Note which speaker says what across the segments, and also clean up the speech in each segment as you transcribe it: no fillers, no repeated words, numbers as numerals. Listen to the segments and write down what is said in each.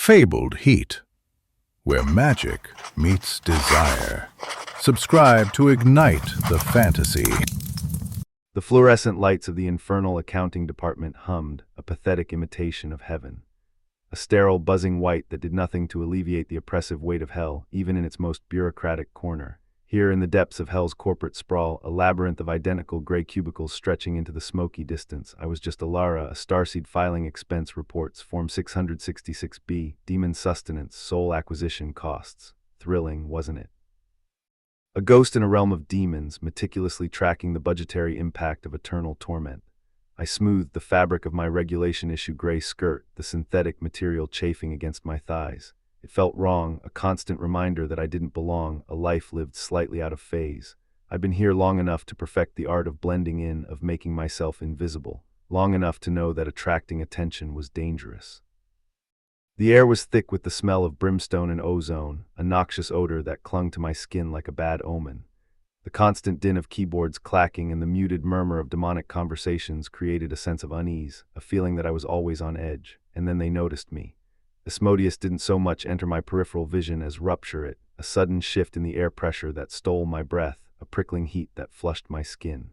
Speaker 1: fabled heat, where magic meets desire. Subscribe to ignite the fantasy.
Speaker 2: The fluorescent lights of the infernal accounting department hummed, a pathetic imitation of heaven. A sterile, buzzing white that did nothing to alleviate the oppressive weight of hell, even in its most bureaucratic corner. Here, in the depths of hell's corporate sprawl, a labyrinth of identical gray cubicles stretching into the smoky distance, I was just Alara, a starseed filing expense reports, Form 666B, demon sustenance, soul acquisition costs. Thrilling, wasn't it? A ghost in a realm of demons, meticulously tracking the budgetary impact of eternal torment. I smoothed the fabric of my regulation-issue gray skirt, the synthetic material chafing against my thighs. It felt wrong, a constant reminder that I didn't belong, a life lived slightly out of phase. I'd been here long enough to perfect the art of blending in, of making myself invisible, long enough to know that attracting attention was dangerous. The air was thick with the smell of brimstone and ozone, a noxious odor that clung to my skin like a bad omen. The constant din of keyboards clacking and the muted murmur of demonic conversations created a sense of unease, a feeling that I was always on edge. And then they noticed me. Asmodeus didn't so much enter my peripheral vision as rupture it, a sudden shift in the air pressure that stole my breath, a prickling heat that flushed my skin.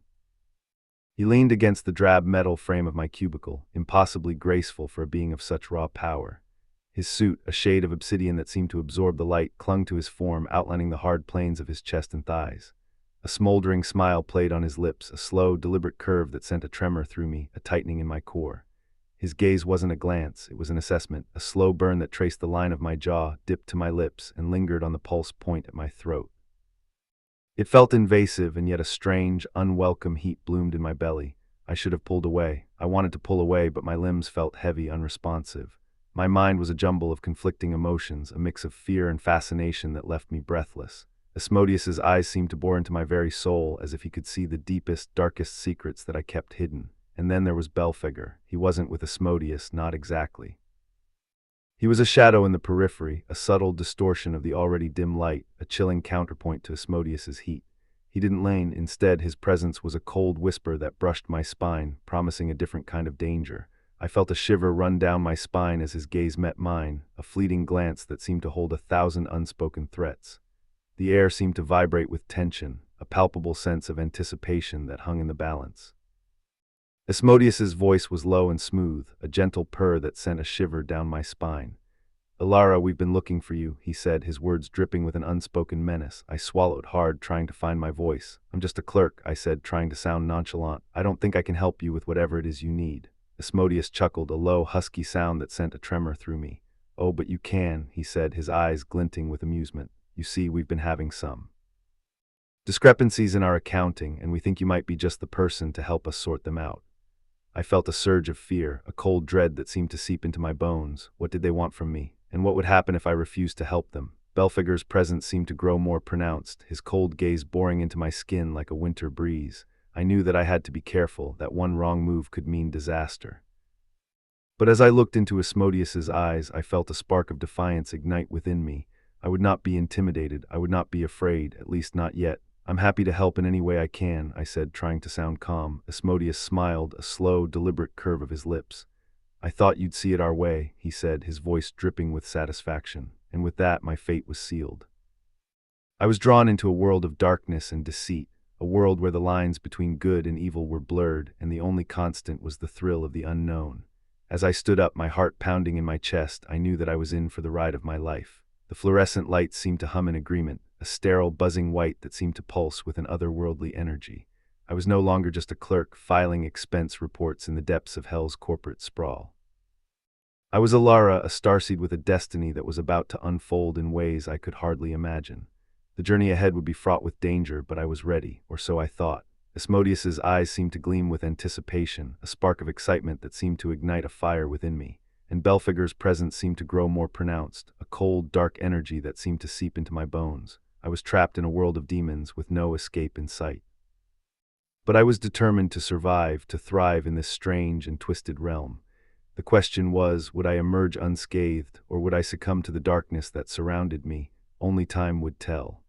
Speaker 2: He leaned against the drab metal frame of my cubicle, impossibly graceful for a being of such raw power. His suit, a shade of obsidian that seemed to absorb the light, clung to his form, outlining the hard planes of his chest and thighs. A smoldering smile played on his lips, a slow, deliberate curve that sent a tremor through me, a tightening in my core. His gaze wasn't a glance, it was an assessment, a slow burn that traced the line of my jaw, dipped to my lips, and lingered on the pulse point at my throat. It felt invasive, and yet a strange, unwelcome heat bloomed in my belly. I should have pulled away. I wanted to pull away, but my limbs felt heavy, unresponsive. My mind was a jumble of conflicting emotions, a mix of fear and fascination that left me breathless. Asmodeus's eyes seemed to bore into my very soul, as if he could see the deepest, darkest secrets that I kept hidden. And then there was Belphegor. He wasn't with Asmodeus, not exactly. He was a shadow in the periphery, a subtle distortion of the already dim light, a chilling counterpoint to Asmodeus's heat. He didn't lean, instead his presence was a cold whisper that brushed my spine, promising a different kind of danger. I felt a shiver run down my spine as his gaze met mine, a fleeting glance that seemed to hold 1,000 unspoken threats. The air seemed to vibrate with tension, a palpable sense of anticipation that hung in the balance. Asmodeus's voice was low and smooth, a gentle purr that sent a shiver down my spine. "Alara, we've been looking for you," he said, his words dripping with an unspoken menace. I swallowed hard, trying to find my voice. "I'm just a clerk," I said, trying to sound nonchalant. "I don't think I can help you with whatever it is you need." Asmodeus chuckled, a low, husky sound that sent a tremor through me. "Oh, but you can," he said, his eyes glinting with amusement. "You see, we've been having some discrepancies in our accounting, and we think you might be just the person to help us sort them out." I felt a surge of fear, a cold dread that seemed to seep into my bones. What did they want from me? And what would happen if I refused to help them? Belphegor's presence seemed to grow more pronounced, his cold gaze boring into my skin like a winter breeze. I knew that I had to be careful, that one wrong move could mean disaster. But as I looked into Asmodeus's eyes, I felt a spark of defiance ignite within me. I would not be intimidated, I would not be afraid, at least not yet. "I'm happy to help in any way I can," I said, trying to sound calm. Asmodeus smiled, a slow, deliberate curve of his lips. "I thought you'd see it our way," he said, his voice dripping with satisfaction. And with that, my fate was sealed. I was drawn into a world of darkness and deceit, a world where the lines between good and evil were blurred, and the only constant was the thrill of the unknown. As I stood up, my heart pounding in my chest, I knew that I was in for the ride of my life. The fluorescent lights seemed to hum in agreement, a sterile, buzzing white that seemed to pulse with an otherworldly energy. I was no longer just a clerk filing expense reports in the depths of hell's corporate sprawl. I was Alara, a starseed with a destiny that was about to unfold in ways I could hardly imagine. The journey ahead would be fraught with danger, but I was ready, or so I thought. Asmodeus's eyes seemed to gleam with anticipation, a spark of excitement that seemed to ignite a fire within me. And Belphegor's presence seemed to grow more pronounced, a cold, dark energy that seemed to seep into my bones. I was trapped in a world of demons with no escape in sight. But I was determined to survive, to thrive in this strange and twisted realm. The question was, would I emerge unscathed, or would I succumb to the darkness that surrounded me? Only time would tell.